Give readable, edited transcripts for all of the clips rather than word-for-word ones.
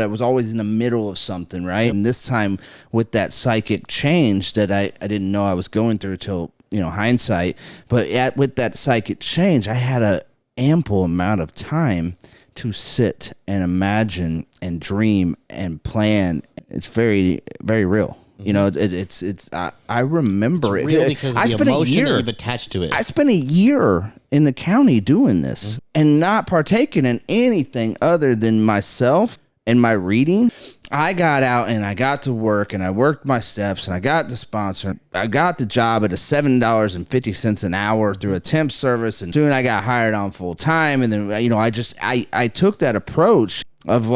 I was always in the middle of something, right? And this time with that psychic change that I didn't know I was going through till, hindsight. But with that psychic change, I had a ample amount of time to sit and imagine and dream and plan. It's very, very real. I remember it's real because I the spent emotion a year that you've attached to it. I spent a year in the county doing this and not partaking in anything other than myself and my reading. I got out and I got to work and I worked my steps and I got the sponsor. I got the job at a $7.50 an hour through a temp service, and soon I got hired on full time. And then, I took that approach of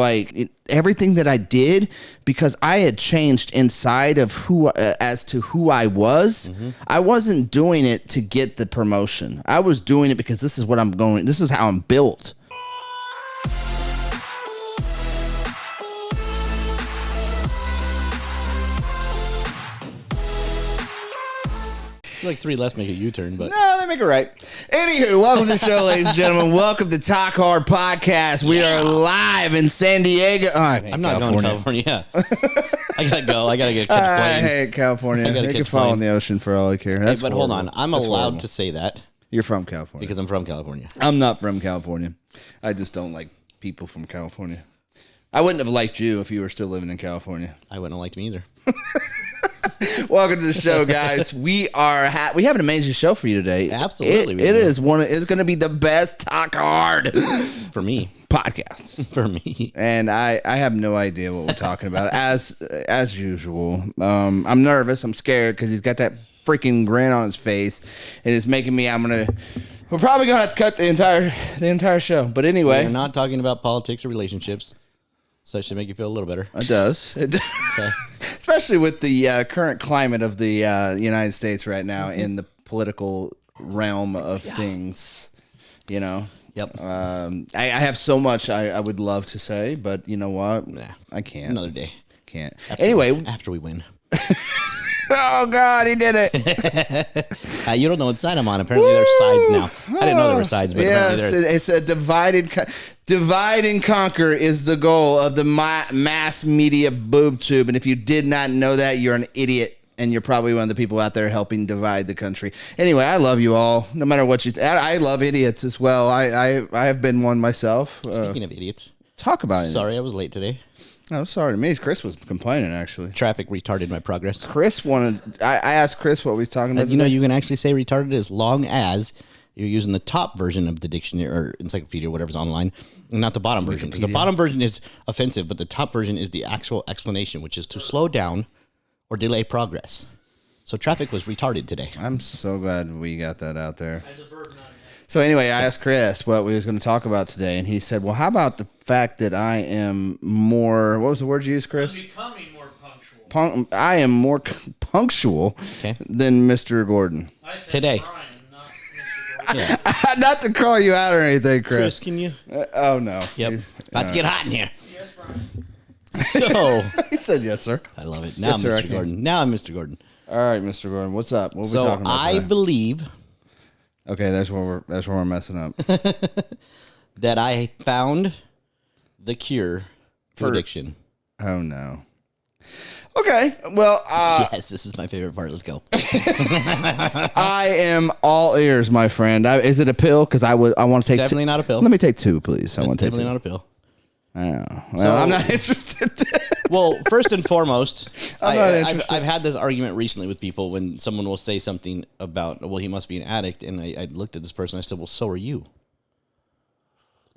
everything that I did because I had changed inside of as to who I was. I wasn't doing it to get the promotion. I was doing it because this is what I'm going. This is how I'm built. Like 3 less make a U-turn, but no, they make it right. Anywho, welcome to the show, ladies and gentlemen. Welcome to Talk Hard Podcast. We are live in San Diego. Oh, I'm not going to California. I gotta go. I gotta get catch a plane. I hate California. They can fall in the ocean for all I care. Hey, but hold on, I'm allowed to say that. You're from California because I'm from California. I'm not from California. I just don't like people from California. I wouldn't have liked you if you were still living in California. I wouldn't have liked me either. Welcome to the show, guys. We have an amazing show for you today. Absolutely, it's going to be the best Talk Hard for me podcast for me. And I have no idea what we're talking about as usual. I'm nervous. I'm scared because he's got that freaking grin on his face, and it's making me. We're probably gonna have to cut the entire show. But anyway, we're not talking about politics or relationships. So that should make you feel a little better. It does. Okay. Especially with the current climate of the United States right now in the political realm of things, Yep. I have so much I would love to say, but you know what? Nah, I can't. Another day. Can't. After we win. Oh, God, he did it. You don't know what side I'm on. Apparently, there's sides now. I didn't know there were sides, but yes, it's a divide and conquer is the goal of the mass media boob tube. And if you did not know that, you're an idiot. And you're probably one of the people out there helping divide the country. Anyway, I love you all, no matter what you I love idiots as well. I have been one myself. Speaking of idiots. Talk about it. Sorry, I was late today. Oh, sorry to me. Chris was complaining, actually. Traffic retarded my progress. Chris wanted... I asked Chris what we was talking about today. You can actually say retarded as long as you're using the top version of the dictionary or encyclopedia or whatever's online, and not the bottom version. Because the bottom version is offensive, but the top version is the actual explanation, which is to slow down or delay progress. So traffic was retarded today. I'm so glad we got that out there. As a verb, not So anyway, I asked Chris what we was going to talk about today, and he said, well, how about the fact that I am more, what was the word you used, Chris? I'm becoming more punctual. I am more punctual than Mr. Gordon. I said today. Brian, not Mr. Gordon. Yeah. Not to call you out or anything, Chris. Chris, can you? Oh, no. Yep. About to get hot in here. Yes, Brian. So. He said yes, sir. I love it. Now Yes, I'm sir, Mr. Gordon. Now I'm Mr. Gordon. All right, Mr. Gordon. What's up? What are we So talking about I today? believe Okay, that's where we're messing up. that I found the cure for addiction. Oh, no. Okay, well, Yes, this is my favorite part. Let's go. I am all ears, my friend. Is it a pill? Because I want to take Definitely not a pill. Let me take 2, please. I It's want to take definitely 2. not a pill. I know. Well, So- I'm not interested. Well, first and foremost, I'm not interested. I've had this argument recently with people when someone will say something about, well, he must be an addict. And I looked at this person. I said, well, so are you.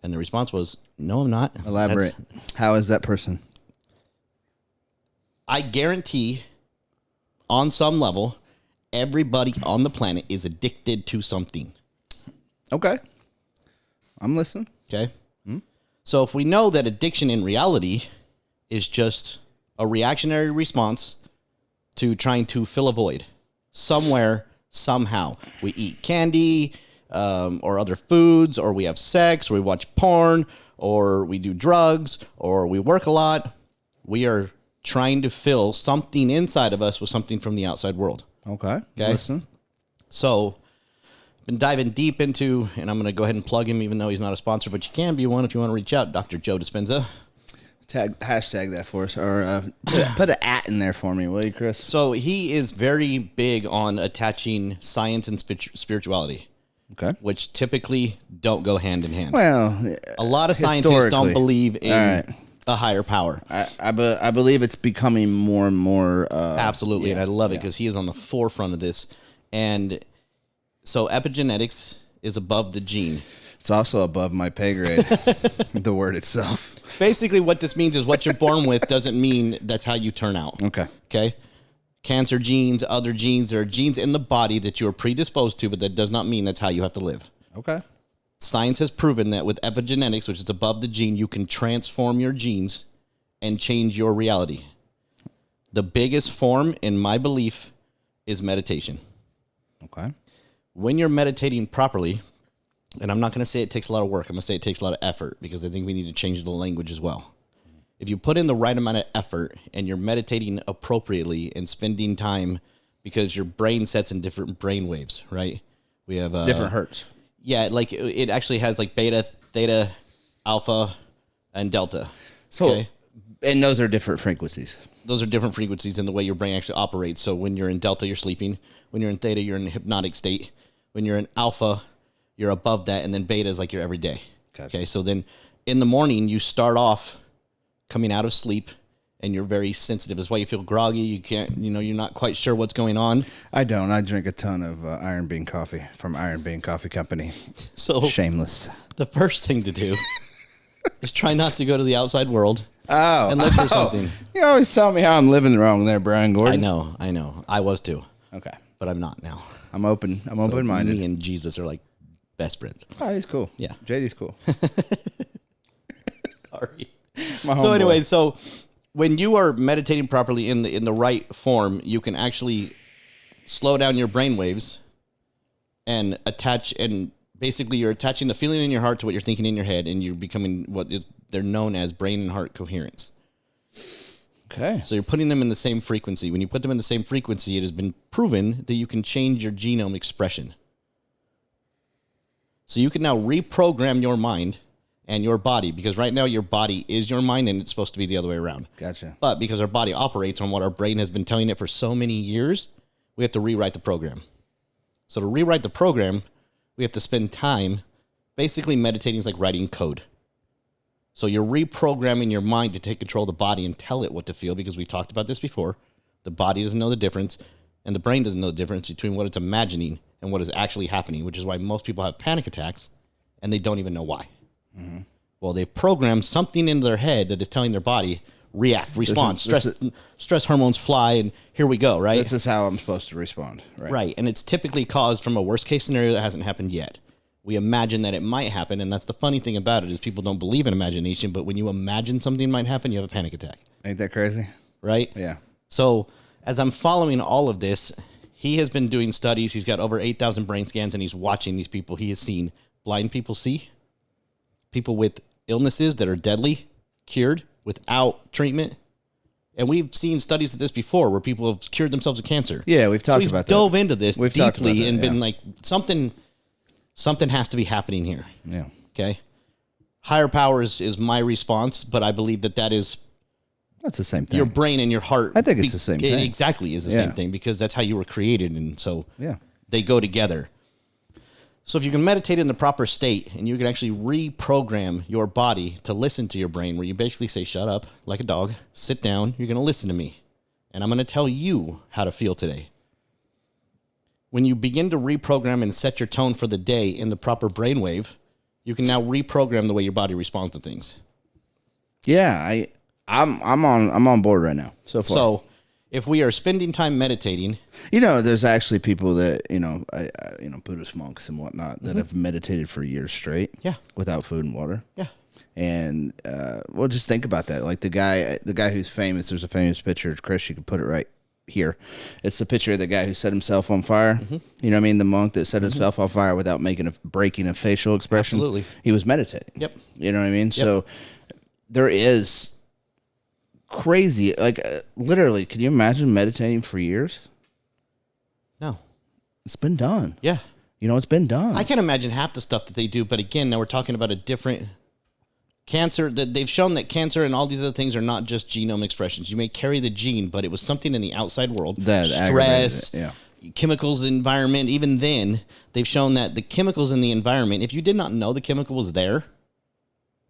And the response was, no, I'm not. Elaborate. How is that person? I guarantee on some level, everybody on the planet is addicted to something. Okay. I'm listening. Okay. So if we know that addiction in reality is just a reactionary response to trying to fill a void somewhere, somehow, we eat candy or other foods, or we have sex, or we watch porn, or we do drugs, or we work a lot. We are trying to fill something inside of us with something from the outside world. Okay. Okay. Listen. So, been diving deep into, and I'm going to go ahead and plug him, even though he's not a sponsor, but you can be one if you want to reach out. Dr. Joe Dispenza. Hashtag that for us, or put an at in there for me, will you, Chris? So he is very big on attaching science and spirituality, Okay. which typically don't go hand in hand. Well, A lot of scientists don't historically. believe in All right. a higher power. I believe it's becoming more and more. Absolutely, and I love it yeah. because he is on the forefront of this. And so epigenetics is above the gene. It's also above my pay grade. The word itself. Basically, what this means is what you're born with doesn't mean that's how you turn out. Okay. Okay? Cancer genes, other genes, there are genes in the body that you are predisposed to, but that does not mean that's how you have to live. Okay. Science has proven that with epigenetics, which is above the gene, you can transform your genes and change your reality. The biggest form, in my belief, is meditation. Okay. When you're meditating properly, and I'm not going to say it takes a lot of work, I'm going to say it takes a lot of effort because I think we need to change the language as well. If you put in the right amount of effort and you're meditating appropriately and spending time, because your brain sets in different brain waves, right? We have Different hertz. Yeah, like it actually has like beta, theta, alpha, and delta. So, Okay. and those are different frequencies. Those are different frequencies in the way your brain actually operates. So when you're in delta, you're sleeping. When you're in theta, you're in a hypnotic state. When you're in alpha, you're above that, and then beta is like your everyday. Gotcha. Okay, so then in the morning, you start off coming out of sleep, and you're very sensitive. That's why you feel groggy. You can't, you're not quite sure what's going on. I don't. I drink a ton of Iron Bean coffee from Iron Bean Coffee Company. So Shameless. the first thing to do is try not to go to the outside world Oh. and look for something. You always tell me how I'm living wrong there, Brian Gordon. I know. I was too, Okay. but I'm not now. I'm open. I'm So open-minded. Me and Jesus are like best friends. Oh, he's cool. Yeah. JD's cool. Sorry. My So homeboy. anyway, so when you are meditating properly in the right form, you can actually slow down your brain waves and attach, and basically you're attaching the feeling in your heart to what you're thinking in your head, and you're becoming what is they're known as brain and heart coherence. Okay. So you're putting them in the same frequency. When you put them in the same frequency, it has been proven that you can change your genome expression. So you can now reprogram your mind and your body, because right now your body is your mind and it's supposed to be the other way around. Gotcha. But because our body operates on what our brain has been telling it for so many years, we have to rewrite the program. So to rewrite the program, we have to spend time. Basically, meditating is like writing code. So you're reprogramming your mind to take control of the body and tell it what to feel, because we've talked about this before. The body doesn't know the difference, and the brain doesn't know the difference between what it's imagining and what is actually happening, which is why most people have panic attacks, and they don't even know why. Mm-hmm. Well, they've programmed something into their head that is telling their body, react, respond, stress hormones fly, and here we go, right? This is how I'm supposed to respond. Right. Right, and it's typically caused from a worst case scenario that hasn't happened yet. We imagine that it might happen, and that's the funny thing about it is people don't believe in imagination, but when you imagine something might happen, you have a panic attack, Ain't that crazy? right? Yeah. So as I'm following all of this, he has been doing studies. He's got over 8,000 brain scans, and he's watching these people. He has seen blind people see, people with illnesses that are deadly, cured without treatment. And we've seen studies of this before where people have cured themselves of cancer. Yeah, we've talked he's about that. dove into this We've talked about deeply that, and been yeah. like, something has to be happening here. Yeah. Okay. Higher power is my response, but I believe that is That's the same thing. your brain and your heart. I think it's the same It thing. exactly is the Yeah. same thing, because that's how you were created. And so Yeah. they go together. So if you can meditate in the proper state and you can actually reprogram your body to listen to your brain, where you basically say, shut up like a dog, sit down, you're going to listen to me, and I'm going to tell you how to feel today. When you begin to reprogram and set your tone for the day in the proper brainwave, you can now reprogram the way your body responds to things. Yeah, I'm on board right now so far. So if we are spending time meditating, there's actually people that Buddhist monks and whatnot that have meditated for years straight. Yeah. Without food and water. yeah, And well, just think about that. Like the guy who's famous. There's a famous picture. Chris, you can put it right here. It's the picture of the guy who set himself on fire. You know what I mean? The monk that set himself on fire without breaking a facial expression. Absolutely. He was meditating. Yep. You know what I mean? So there is crazy, like literally. Can you imagine meditating for years? no, It's been done. yeah. It's been done. I can't imagine half the stuff that they do, but again, now we're talking about a different Cancer, that they've shown that cancer and all these other things are not just genome expressions. You may carry the gene, but it was something in the outside world. That stress, aggravated chemicals, environment. Even then, they've shown that the chemicals in the environment, if you did not know the chemical was there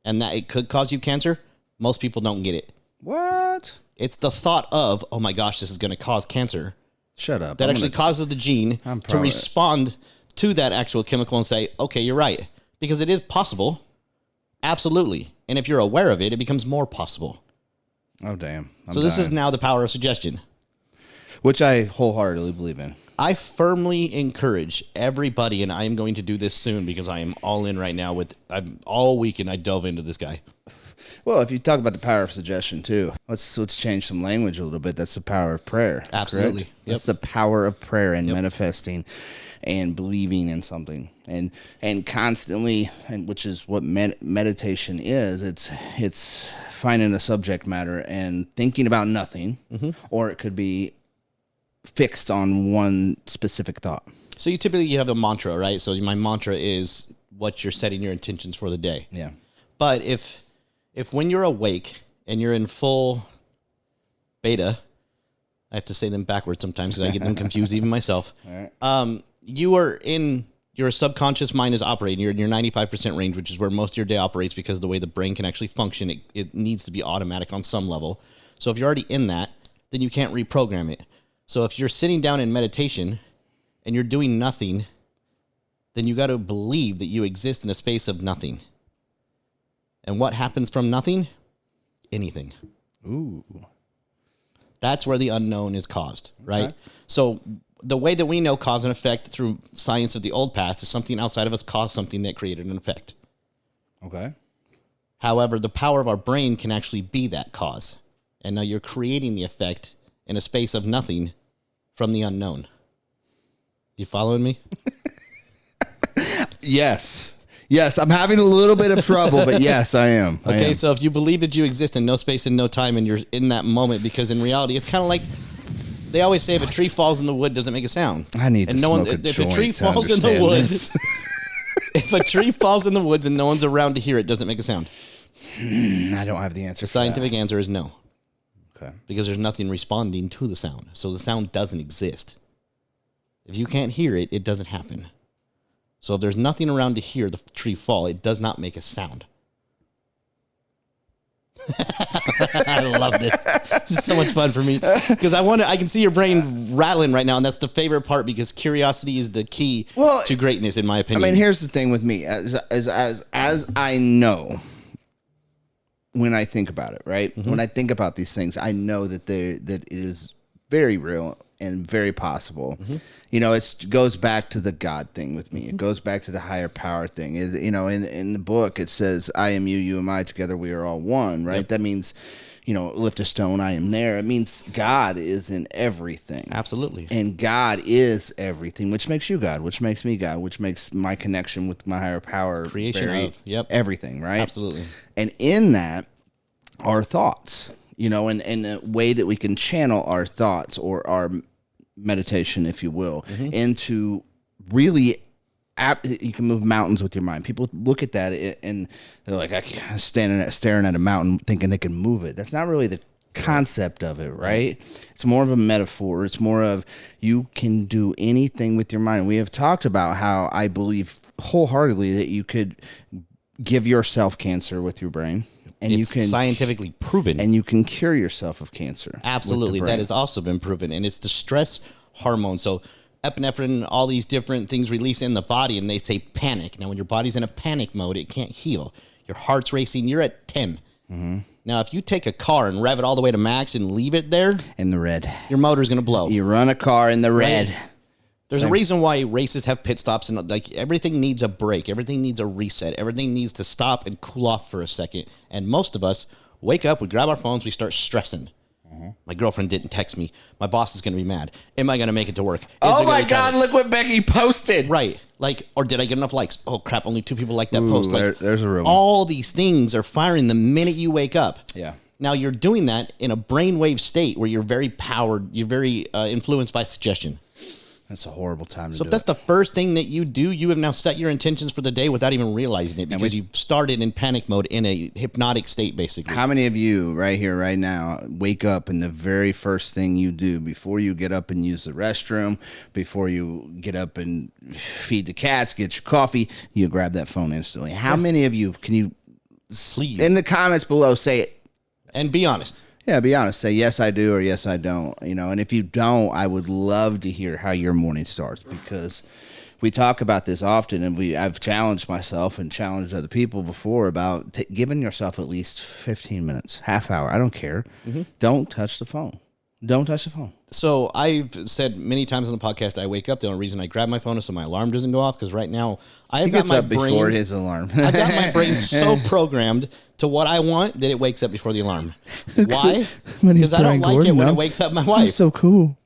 and that it could cause you cancer, most people don't get it. What? It's the thought of, oh my gosh, this is going to cause cancer. Shut up. That actually causes the gene to respond to that actual chemical and say, okay, you're right. Because it is possible. Absolutely. And if you're aware of it, it becomes more possible. Oh, damn. So this is now the power of suggestion. Which I wholeheartedly believe in. I firmly encourage everybody, and I am going to do this soon because I am all in right now I'm all weekend I dove into this guy. Well, if you talk about the power of suggestion too, let's change some language a little bit. That's the power of prayer. Absolutely. Yep. That's the power of prayer and manifesting and believing in something and constantly, and which is what meditation is. It's finding a subject matter and thinking about nothing, or it could be fixed on one specific thought. So you have a mantra, right? So my mantra is what you're setting your intentions for the day. Yeah. But if when you're awake and you're in full beta, I have to say them backwards sometimes because I get them confused even myself. All right. Your subconscious mind is operating. You're in your 95% range, which is where most of your day operates because of the way the brain can actually function. It needs to be automatic on some level. So if you're already in that, then you can't reprogram it. So if you're sitting down in meditation and you're doing nothing, then you got to believe that you exist in a space of nothing. And what happens from nothing? Anything. Ooh. That's where the unknown is caused, right? Okay. So the way that we know cause and effect through science of the old past is something outside of us caused something that created an effect. Okay. However, the power of our brain can actually be that cause. And now you're creating the effect in a space of nothing from the unknown. You following me? Yes. Yes, I'm having a little bit of trouble, but yes, I am. Okay, so if you believe that you exist in no space and no time and you're in that moment, because in reality, it's kind of like they always say if a tree falls in the wood, doesn't make a sound. I need to smoke a if joint a tree to falls in the understand woods, this. if a tree falls in the woods and no one's around to hear it, doesn't make a sound. I don't have the answer. The scientific answer is no. Okay. Because there's nothing responding to the sound. So the sound doesn't exist. If you can't hear it, it doesn't happen. So if there's nothing around to hear the tree fall, it does not make a sound. I love this. This is so much fun for me because I can see your brain rattling right now, and that's the favorite part because curiosity is the key to greatness, in my opinion. I mean, here's the thing with me, as I know when I think about it, right? Mm-hmm. When I think about these things, I know that it is very real and very possible. Mm-hmm. You know, it goes back to the God thing with me. It goes back to the higher power thing. You know, in the book, it says, I am you, you am I, together we are all one, right? Yep. That means, you know, lift a stone, I am there. It means God is in everything. Absolutely. And God is everything, which makes you God, which makes me God, which makes my connection with my higher power Creation of, everything, right? Absolutely. And in that are thoughts, you know, and a way that we can channel our thoughts or our meditation, if you will, into really, you can move mountains with your mind. People look at that and they're like, I can't staring at a mountain thinking they can move it. That's not really the concept of it, right? It's more of a metaphor. It's more of you can do anything with your mind. We have talked about how I believe wholeheartedly that you could give yourself cancer with your brain. And it's you can scientifically proven. And you can cure yourself of cancer. Absolutely. That has also been proven. And it's the stress hormone. So epinephrine, all these different things release in the body, and they say panic. Now, when your body's in a panic mode, it can't heal. Your heart's racing. You're at 10. Mm-hmm. Now, if you take a car and rev it all the way to max and leave it there, in the red, your motor's going to blow. You run a car in the red. Right? There's a reason why races have pit stops, and like everything needs a break. Everything needs a reset. Everything needs to stop and cool off for a second. And most of us wake up, we grab our phones, we start stressing. Mm-hmm. My girlfriend didn't text me. My boss is going to be mad. Am I going to make it to work? Oh my God, look what Becky posted. Right. Like, or did I get enough likes? Oh crap, only 2 people like that post. Like, there's a real one. All these things are firing the minute you wake up. Yeah. Now you're doing that in a brainwave state where you're very powered, you're very influenced by suggestion. That's a horrible time to So do if that's the first thing that you do, you have now set your intentions for the day without even realizing it because you've started in panic mode in a hypnotic state, basically. How many of you right here, right now, wake up and the very first thing you do before you get up and use the restroom, before you get up and feed the cats, get your coffee, you grab that phone instantly? How many of you, can you, Please. in the comments below, say it? And be honest. Yeah, be honest. Say yes, I do, or yes, I don't. You know, and if you don't, I would love to hear how your morning starts, because we talk about this often, and I've challenged myself and challenged other people before about giving yourself at least 15 minutes, half hour. I don't care. Don't touch the phone. Don't touch the phone. So I've said many times on the podcast, I wake up. The only reason I grab my phone is so my alarm doesn't go off, because right now I've He got gets my up brain. before his alarm. I've got my brain so programmed to what I want that it wakes up before the alarm. Why? My name's Because I don't Brian like it Gordon. when I'm- it wakes up my I'm wife. so cool.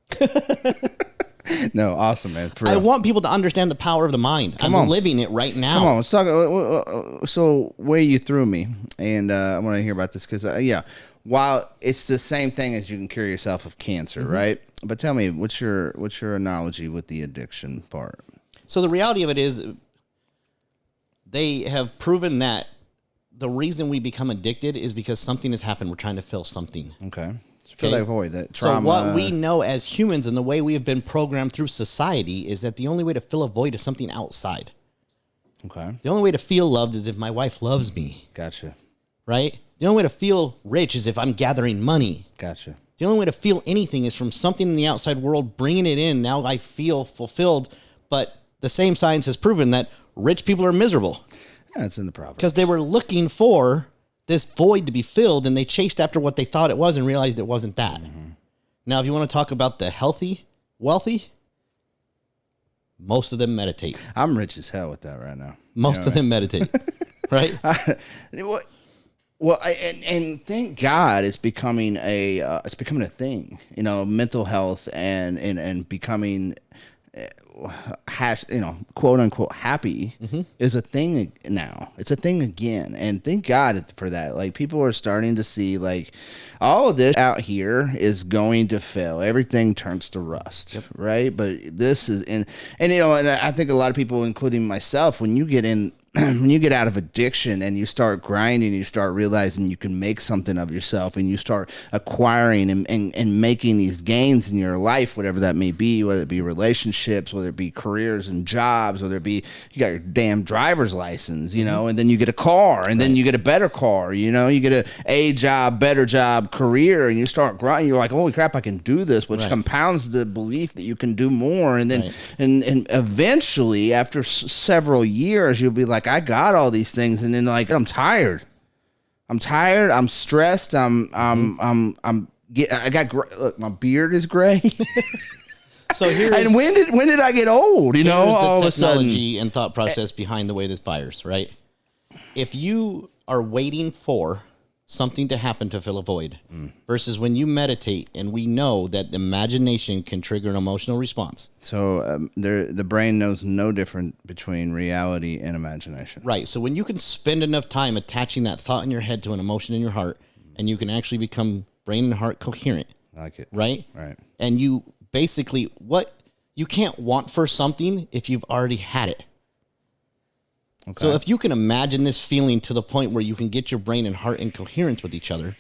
No, awesome, man. For I real. want people to understand the power of the mind. I'm on. living it right now. Come on, let's talk. So where you threw me, and I want to hear about this because yeah, while it's the same thing as you can cure yourself of cancer, right? But tell me, what's your analogy with the addiction part? So the reality of it is, they have proven that the reason we become addicted is because something has happened. We're trying to fill something. Okay, fill Okay. that void, that trauma. So what we know as humans and the way we have been programmed through society is that the only way to fill a void is something outside. Okay, The only way to feel loved is if my wife loves me, gotcha, right? The only way to feel rich is if I'm gathering money. gotcha. The only way to feel anything is from something in the outside world, bringing it in. Now I feel fulfilled. But the same science has proven that rich people are miserable Yeah, it's in the proverb. because they were looking for this void to be filled, and they chased after what they thought it was and realized it wasn't that. Now, if you want to talk about the healthy, wealthy, most of them meditate. I'm rich as hell with that right now. Most of them meditate, right? Well, and thank God it's becoming a thing. You know, mental health and becoming quote unquote happy is a thing now. It's a thing again, and thank God for that. Like, people are starting to see, like, all of this out here is going to fail. Everything turns to rust, right? But this is and you know, and I think a lot of people, including myself, when you get in. When you get out of addiction and you start grinding, you start realizing you can make something of yourself, and you start acquiring and making these gains in your life, whatever that may be, whether it be relationships, whether it be careers and jobs, whether it be you got your damn driver's license, you know, and then you get a car, and then you get a better car, you know, you get a job, better job, career, and you start grinding. You're like, holy crap, I can do this, which compounds the belief that you can do more. And then and eventually, after several years, you'll be like, I got all these things, and then like I'm tired. I'm stressed. Look, my beard is gray. So here's And when did I get old? You know, here's all the of a sudden. technology and thought process behind the way this fires, right? If you are waiting for something to happen to fill a void versus when you meditate, and we know that imagination can trigger an emotional response. So the brain knows no different between reality and imagination. Right. So when you can spend enough time attaching that thought in your head to an emotion in your heart, and you can actually become brain and heart coherent, I like it. right? Right. And you basically, you can't want for something if you've already had it. Okay. So if you can imagine this feeling to the point where you can get your brain and heart in coherence with each other,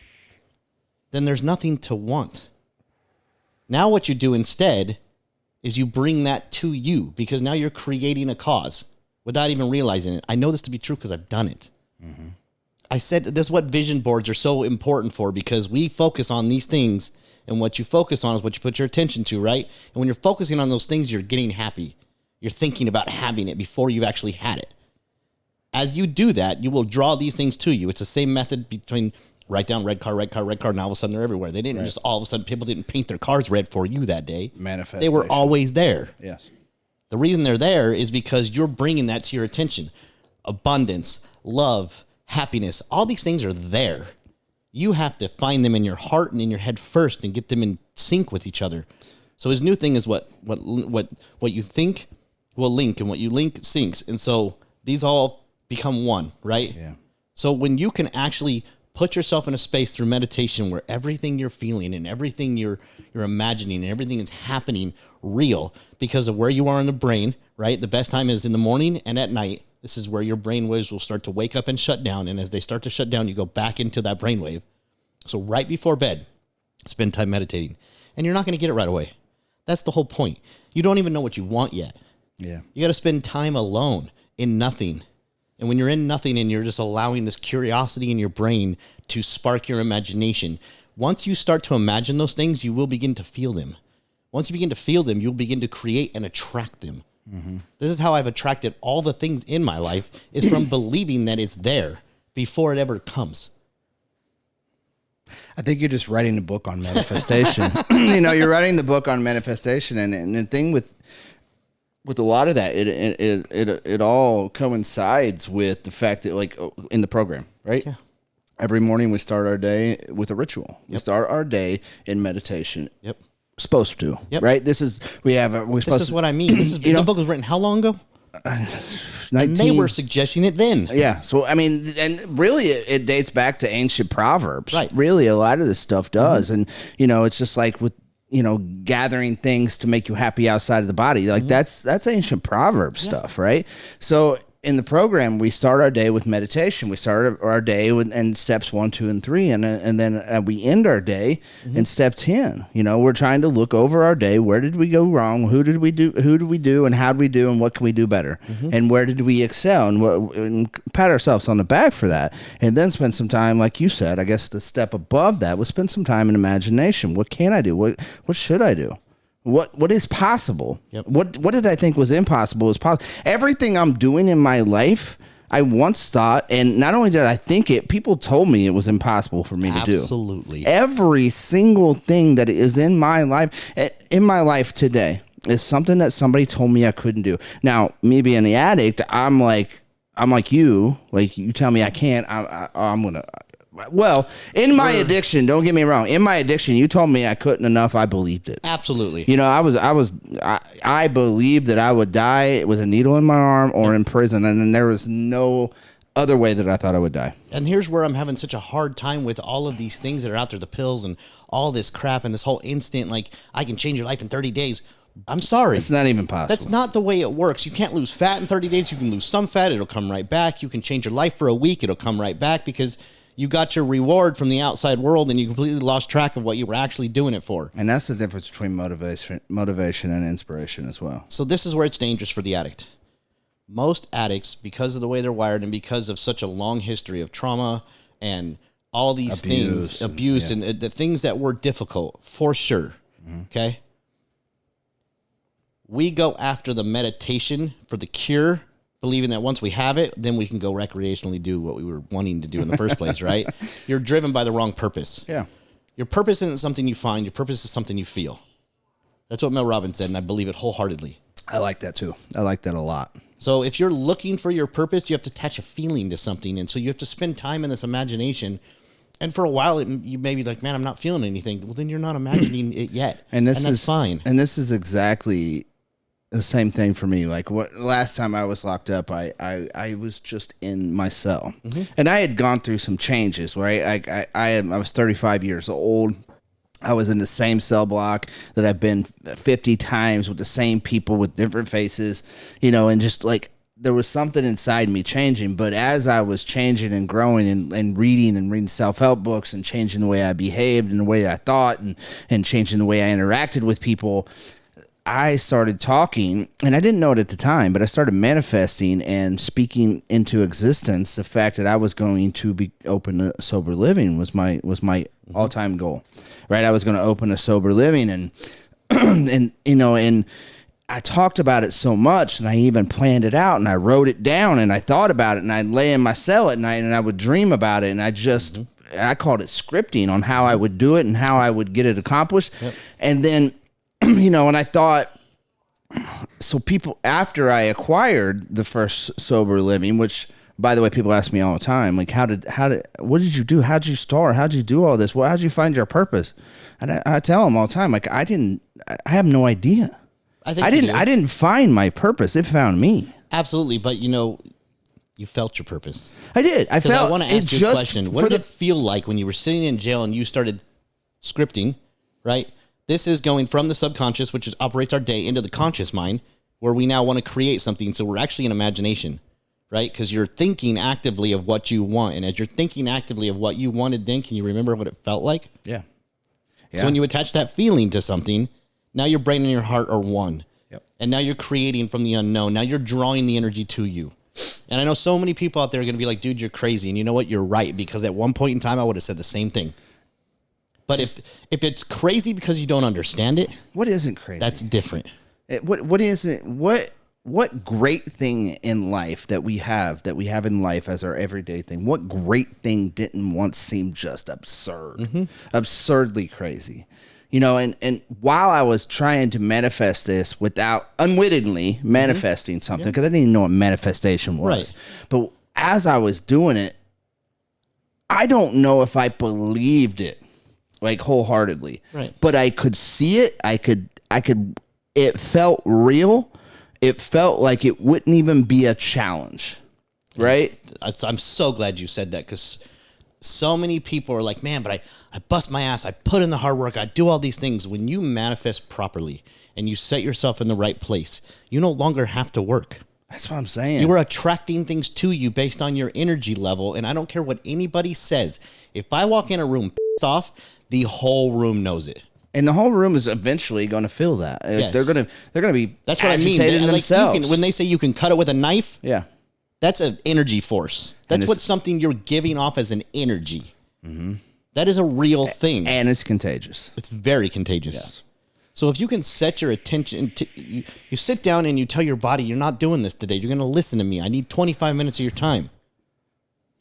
then there's nothing to want. Now what you do instead is you bring that to you, because now you're creating a cause without even realizing it. I know this to be true because I've done it. I said this is what vision boards are so important for, because we focus on these things, and what you focus on is what you put your attention to, right? And when you're focusing on those things, you're getting happy. You're thinking about having it before you've actually had it. As you do that, you will draw these things to you. It's the same method between write down red car, and all of a sudden they're everywhere. They didn't just all of a sudden, people didn't paint their cars red for you that day. Manifestation. They were always there. Yes. The reason they're there is because you're bringing that to your attention. Abundance, love, happiness, all these things are there. You have to find them in your heart and in your head first and get them in sync with each other. So his new thing is what you think will link, and what you link syncs. And so these all become one, right? Yeah. So when you can actually Put yourself in a space through meditation where everything you're feeling and everything you're imagining and everything is happening real because of where you are in the brain, right? The best time is in the morning and at night. This is where your brain waves will start to wake up and shut down. And as they start to shut down, you go back into that brain wave. So right before bed, spend time meditating. And you're not going to get it right away. That's the whole point. You don't even know what you want yet. Yeah. You got to spend time alone in nothing. And when you're in nothing and you're just allowing this curiosity in your brain to spark your imagination, once you start to imagine those things, you will begin to feel them. Once you begin to feel them, you'll begin to create and attract them. Mm-hmm. This is how I've attracted all the things in my life, is from believing that it's there before it ever comes. I think you're just writing a book on manifestation. You're writing the book on manifestation, and the thing with a lot of that, it all coincides with the fact that, like, in the program, right? Yeah. Every morning we start our day with a ritual. Yep. We start our day in meditation. Yep. Supposed to, right? This is what I mean. The book was written how long ago? 19, and they were suggesting it then. Yeah. So, I mean, and really it dates back to ancient Proverbs. Right. Really, a lot of this stuff does. Mm-hmm. And, it's just like with, gathering things to make you happy outside of the body. Like that's ancient Proverbs stuff, right? So in the program, we start our day with meditation. We start our day in steps 1, 2, and 3, and then we end our day in step 10. We're trying to look over our day. Where did we go wrong? Who did we do, and how did we do, and what can we do better? And where did we excel? And pat ourselves on the back for that. And then spend some time, like you said, I guess the step above that was spend some time in imagination. What can I do? What should I do? What is possible? Yep. What did I think was impossible is possible. Everything I'm doing in my life, I once thought, and not only did I think it, people told me it was impossible for me to do. Absolutely. Every single thing that is in my life today is something that somebody told me I couldn't do. Now, me being the addict, I'm like you. Like, you tell me I can't, I'm gonna. Well, in my addiction, don't get me wrong. In my addiction, you told me I couldn't enough. I believed it. Absolutely. I believed that I would die with a needle in my arm or in prison, and then there was no other way that I thought I would die. And here's where I'm having such a hard time with all of these things that are out there, the pills and all this crap and this whole instant, like, I can change your life in 30 days. I'm sorry. It's not even possible. That's not the way it works. You can't lose fat in 30 days. You can lose some fat. It'll come right back. You can change your life for a week. It'll come right back because you got your reward from the outside world and you completely lost track of what you were actually doing it for. And that's the difference between motivation and inspiration as well. So this is where it's dangerous for the addict. Most addicts, because of the way they're wired and because of such a long history of trauma and all these abuse and the things that were difficult, for sure, okay? We go after the meditation for the cure, believing that once we have it, then we can go recreationally do what we were wanting to do in the first place, right? You're driven by the wrong purpose. Yeah. Your purpose isn't something you find. Your purpose is something you feel. That's what Mel Robbins said, and I believe it wholeheartedly. I like that too. I like that a lot. So if you're looking for your purpose, you have to attach a feeling to something, and so you have to spend time in this imagination. And for a while, you may be like, man, I'm not feeling anything. Well, then you're not imagining it yet, and that's fine. And this is exactly the same thing for me. Like, last time I was locked up, I was just in my cell, and I had gone through some changes. Right, I was 35 years old. I was in the same cell block that I've been 50 times with the same people with different faces, and just like there was something inside me changing. But as I was changing and growing and reading self-help books and changing the way I behaved and the way I thought and changing the way I interacted with people, I started talking, and I didn't know it at the time, but I started manifesting and speaking into existence the fact that I was going to be open to sober living was my all-time goal, right? I was going to open a sober living, and and I talked about it so much, and I even planned it out, and I wrote it down, and I thought about it, and I'd lay in my cell at night, and I would dream about it, and I called it scripting on how I would do it and how I would get it accomplished, and then and I thought, so people, after I acquired the first sober living, which, by the way, people ask me all the time, like, what did you do? How'd you start? How'd you do all this? Well, how'd you find your purpose? And I tell them all the time, like, I have no idea. I didn't find my purpose. It found me. Absolutely. But you You felt your purpose. I did. I felt. I want to it ask you a just question. What for did it feel like when you were sitting in jail and you started scripting, right? This is going from the subconscious, which operates our day, into the conscious mind, where we now want to create something. So we're actually in imagination, right? Because you're thinking actively of what you want. And as you're thinking actively of what you wanted then, can you remember what it felt like? Yeah. So when you attach that feeling to something, now your brain and your heart are one. Yep. And now you're creating from the unknown. Now you're drawing the energy to you. And I know so many people out there are going to be like, dude, you're crazy. And you know what? You're right. Because at one point in time, I would have said the same thing. But if it's crazy because you don't understand it, What isn't crazy? that's different. What isn't what great thing in life that we have in life as our everyday thing? What great thing didn't once seem just absurd, absurdly crazy? You know, and while I was trying to manifest this without unwittingly manifesting something, because I didn't even know what manifestation was. Right. But as I was doing it, I don't know if I believed it like wholeheartedly. Right. But I could see it. It felt real. It felt like it wouldn't even be a challenge. Right? I'm so glad you said that, because so many people are like, man, but I bust my ass. I put in the hard work. I do all these things. When you manifest properly and you set yourself in the right place, you no longer have to work. That's what I'm saying. You are attracting things to you based on your energy level. And I don't care what anybody says. If I walk in a room pissed off, the whole room knows it. And the whole room is eventually going to feel that. Yes. They're going to be That's what I mean. agitated themselves. When they say you can cut it with a knife, Yeah. that's an energy force. That's what something you're giving off as an energy. That is a real thing. And it's contagious. It's very contagious. Yes. So if you can set your attention, you sit down and you tell your body, you're not doing this today. You're going to listen to me. I need 25 minutes of your time.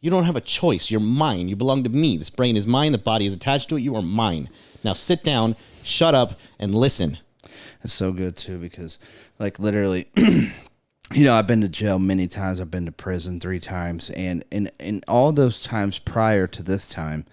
You don't have a choice. You're mine. You belong to me. This brain is mine. The body is attached to it. You are mine. Now sit down, shut up, and listen. It's so good too, because like literally, you know, I've been to jail many times. I've been to prison 3 times, and in all those times prior to this time,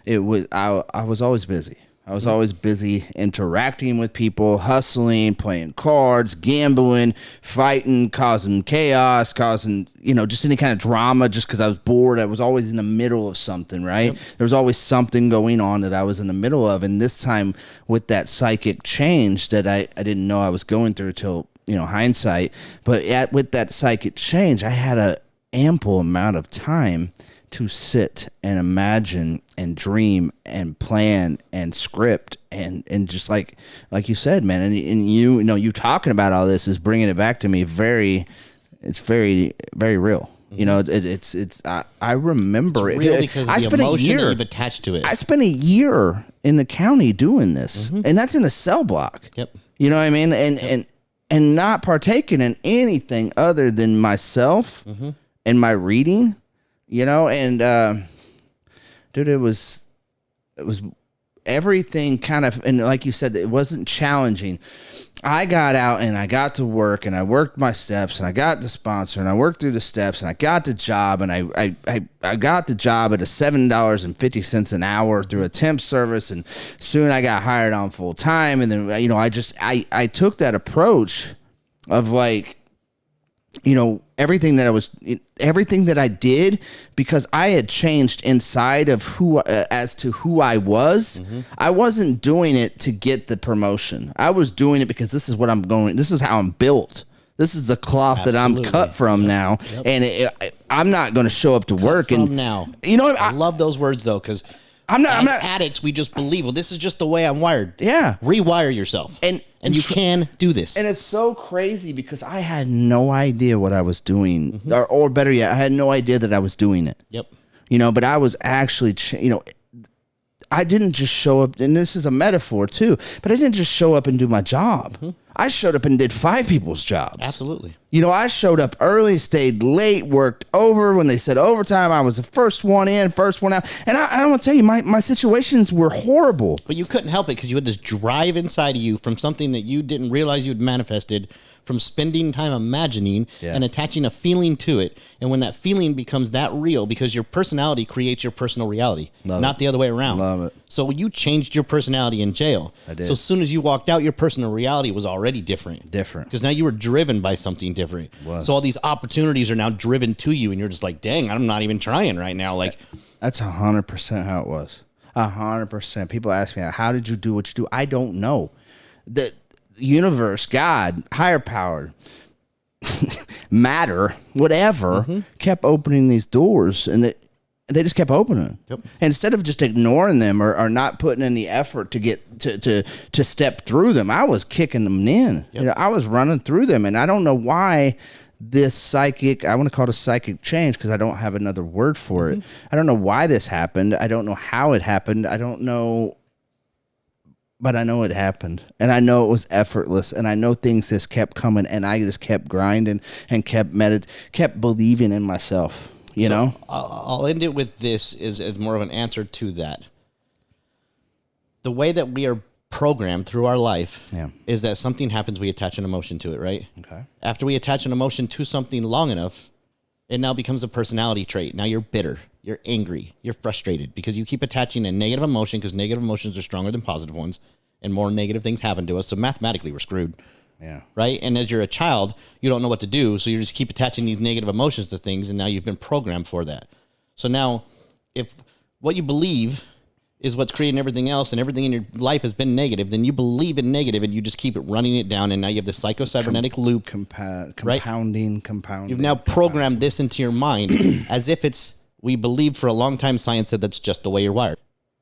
it was I was always busy. I was always busy interacting with people, hustling, playing cards, gambling, fighting, causing chaos, causing, you know, just any kind of drama just because I was bored. I was always in the middle of something, right? Yep. There was always something going on that I was in the middle of. And this time with that psychic change that I didn't know I was going through till, you know, hindsight. But with that psychic change, I had an ample amount of time to sit and imagine and dream and plan and script and just like you said, man, and you know, you talking about all this is bringing it back to me. It's very, very real. You know, I remember it's real because I the spent emotion a year that you've attached to it. I spent a year in the county doing this, and that's in a cell block. Yep. You know what I mean? And not partaking in anything other than myself and my reading. You know, and dude, it was everything kind of, and like you said, it wasn't challenging. I got out and I got to work and I worked my steps and I got the sponsor and I worked through the steps and I got the job and I got the job at a $7.50 an hour through a temp service, and soon I got hired on full time. And then, you know, I took that approach of like, you know, everything that I did, because I had changed inside of as to who I was. I wasn't doing it to get the promotion. I was doing it because this is what I'm going. This is how I'm built. This is the cloth that I'm cut from now. Yep. And I'm not going to show up to work and now. You know, I love those words though, because I'm not addicts. We just believe, well, this is just the way I'm wired. Yeah. Rewire yourself. And you can do this. And it's so crazy because I had no idea what I was doing. Or better yet, I had no idea that I was doing it. Yep. You know, but I was actually, you know, I didn't just show up, and this is a metaphor too, but I didn't just show up and do my job. I showed up and did 5 people's jobs. Absolutely. You know, I showed up early, stayed late, worked over. When they said overtime, I was the first one in, first one out. And I want to tell you, my situations were horrible. But you couldn't help it because you had this drive inside of you from something that you didn't realize you had manifested from spending time imagining and attaching a feeling to it. And when that feeling becomes that real, because your personality creates your personal reality, not the other way around. Love it. So you changed your personality in jail. I did. So as soon as you walked out, your personal reality was already different. Different. Because now you were driven by something different. Was. So all these opportunities are now driven to you, and you're just like, dang, I'm not even trying right now. Like, That's 100% how it was. 100%. People ask me, how did you do what you do? I don't know. The universe, God, higher power, matter, whatever, kept opening these doors, and they just kept opening. Yep. Instead of just ignoring them or not putting in the effort to get to step through them, I was kicking them in. Yep. You know, I was running through them, and I don't know why this psychic, I want to call it a psychic change because I don't have another word for it. I don't know why this happened. I don't know how it happened. I don't know, but I know it happened, and I know it was effortless, and I know things just kept coming, and I just kept grinding and kept believing in myself. You know, I'll end it with this is more of an answer to that. The way that we are programmed through our life is that something happens, we attach an emotion to it, right? Okay. After we attach an emotion to something long enough, it now becomes a personality trait. Now you're bitter, you're angry, you're frustrated because you keep attaching a negative emotion because negative emotions are stronger than positive ones and more negative things happen to us. So mathematically, we're screwed. Yeah. Right. And as you're a child, you don't know what to do. So you just keep attaching these negative emotions to things. And now you've been programmed for that. So now if what you believe is what's creating everything else and everything in your life has been negative, then you believe in negative and you just keep it running it down. And now you have this psychocybernetic loop. Compounding. You've now programmed this into your mind as if we believed for a long time, science said that's just the way you're wired.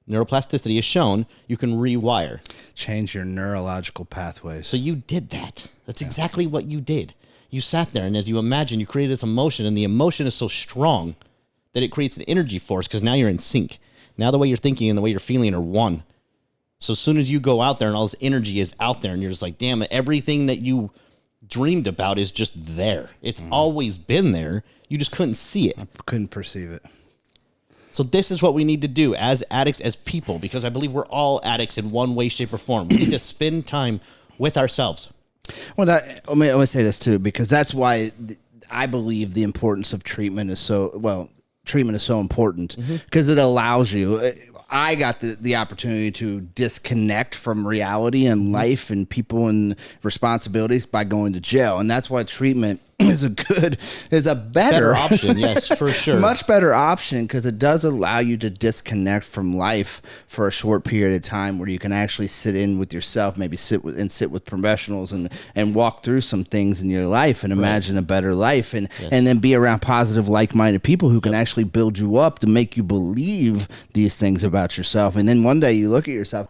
Neuroplasticity is shown, you can rewire. Change your neurological pathways. So you did that. That's exactly what you did. You sat there, and as you imagine, you created this emotion, and the emotion is so strong that it creates an energy force because now you're in sync. Now the way you're thinking and the way you're feeling are one. So as soon as you go out there and all this energy is out there, and you're just like, damn it, everything that you dreamed about is just there. It's always been there. You just couldn't see it. I couldn't perceive it. So this is what we need to do as addicts, as people, because I believe we're all addicts in one way, shape, or form. We need to spend time with ourselves. Well, I want to say this too, because that's why I believe the importance of treatment is treatment is so important because it allows you. I got the opportunity to disconnect from reality and life and people and responsibilities by going to jail, and that's why treatment is a better option. Yes, for sure. Much better option because it does allow you to disconnect from life for a short period of time where you can actually sit in with yourself, maybe sit with professionals and walk through some things in your life and imagine a better life and then be around positive, like-minded people who can actually build you up to make you believe these things about yourself. And then one day you look at yourself,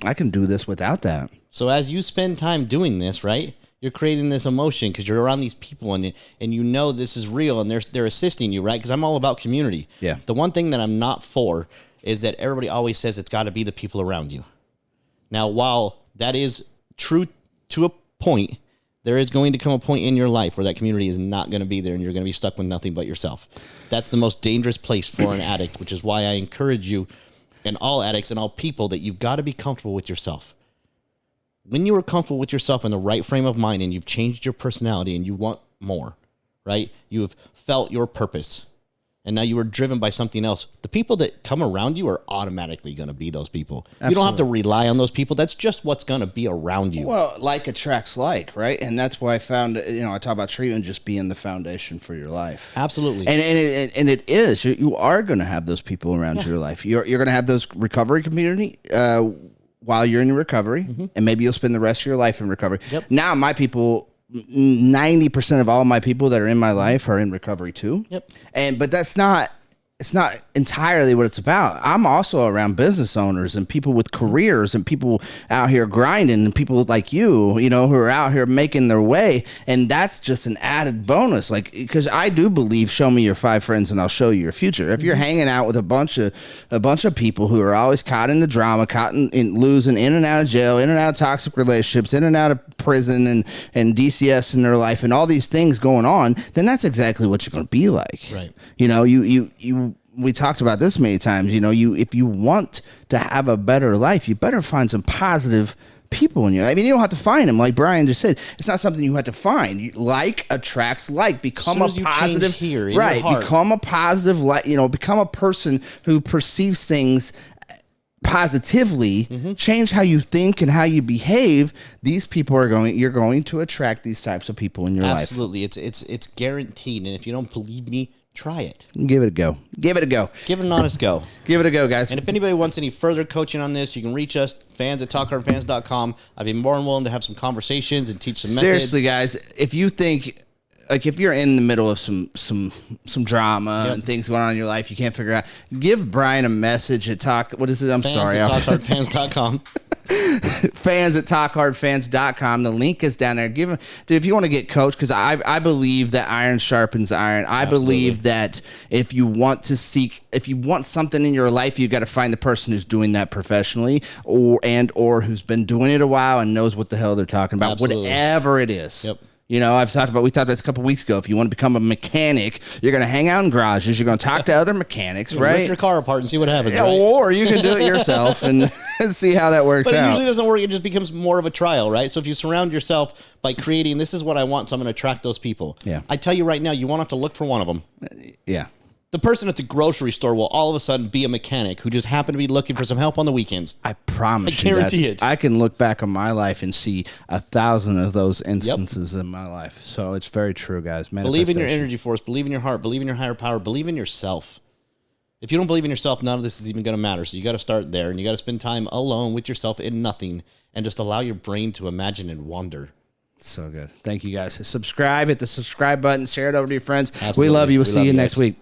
I can do this without that. So as you spend time doing this, right? You're creating this emotion because you're around these people and you know this is real and they're assisting you, right? Because I'm all about community. Yeah. The one thing that I'm not for is that everybody always says it's got to be the people around you. Now, while that is true to a point, there is going to come a point in your life where that community is not going to be there and you're going to be stuck with nothing but yourself. That's the most dangerous place for an addict, which is why I encourage you and all addicts and all people that you've got to be comfortable with yourself. When you are comfortable with yourself in the right frame of mind and you've changed your personality and you want more, right? You have felt your purpose and now you are driven by something else. The people that come around you are automatically going to be those people. Absolutely. You don't have to rely on those people. That's just what's going to be around you. Well, like attracts like, right? And that's why I found, I talk about treatment just being the foundation for your life. Absolutely. And it is. You are going to have those people around your life. You're going to have those recovery community while you're in your recovery, and maybe you'll spend the rest of your life in recovery. Yep. Now, my people, 90% of all my people that are in my life are in recovery too. Yep. But it's not entirely what it's about. I'm also around business owners and people with careers and people out here grinding and people like you, who are out here making their way. And that's just an added bonus. Like, because I do believe, show me your 5 friends and I'll show you your future. If you're hanging out with a bunch of people who are always caught in the drama, caught in losing, in and out of jail, in and out of toxic relationships, in and out of prison and DCS in their life and all these things going on, then that's exactly what you're going to be like. Right. We talked about this many times, if you want to have a better life, you better find some positive people in your life. I mean, you don't have to find them. Like Brian just said, it's not something you have to find. Like attracts like. Become a positive here in right. Your heart. Become a positive, become a person who perceives things positively, change how you think and how you behave, these people you're going to attract these types of people in your life. Absolutely. It's guaranteed. And if you don't believe me, try it. Give it a go. Give it a go. Give it an honest go. Give it a go, guys. And if anybody wants any further coaching on this, you can reach us, fans@talkhardfans.com. I'd be more than willing to have some conversations and teach some methods. Seriously, guys, if you think, like, if you're in the middle of some drama and things going on in your life, you can't figure out, give Brian a message at what is it? I'm sorry. Fans@talkhardfans.com. Fans@talkhardfans.com. The link is down there. Give him, dude, if you want to get coached, because I believe that iron sharpens iron. I believe that if you want something in your life, you got to find the person who's doing that professionally, or who's been doing it a while and knows what the hell they're talking about. Absolutely. Whatever it is. Yep. You know, we talked about this a couple weeks ago. If you want to become a mechanic, you're going to hang out in garages. You're going to talk to other mechanics, right? Rip your car apart and see what happens. Yeah, right? or you can do it yourself and see how that works But it out. usually doesn't work. It just becomes more of a trial, right? So if you surround yourself by creating, this is what I want, so I'm going to attract those people. Yeah. I tell you right now, you won't have to look for one of them. Yeah. The person at the grocery store will all of a sudden be a mechanic who just happened to be looking for some help on the weekends. I promise I guarantee you it. I can look back on my life and see 1,000 of those instances in my life. So it's very true, guys. Believe in your Manifestation. energy force. Believe in your heart. Believe in your higher power. Believe in yourself. If you don't believe in yourself, none of this is even going to matter. So you got to start there, and you got to spend time alone with yourself in nothing, and just allow your brain to imagine and wonder. So good. Thank you, guys. Subscribe. Hit the subscribe button. Share it over to your friends. Absolutely. We love you. We'll We see love you you next guys. week.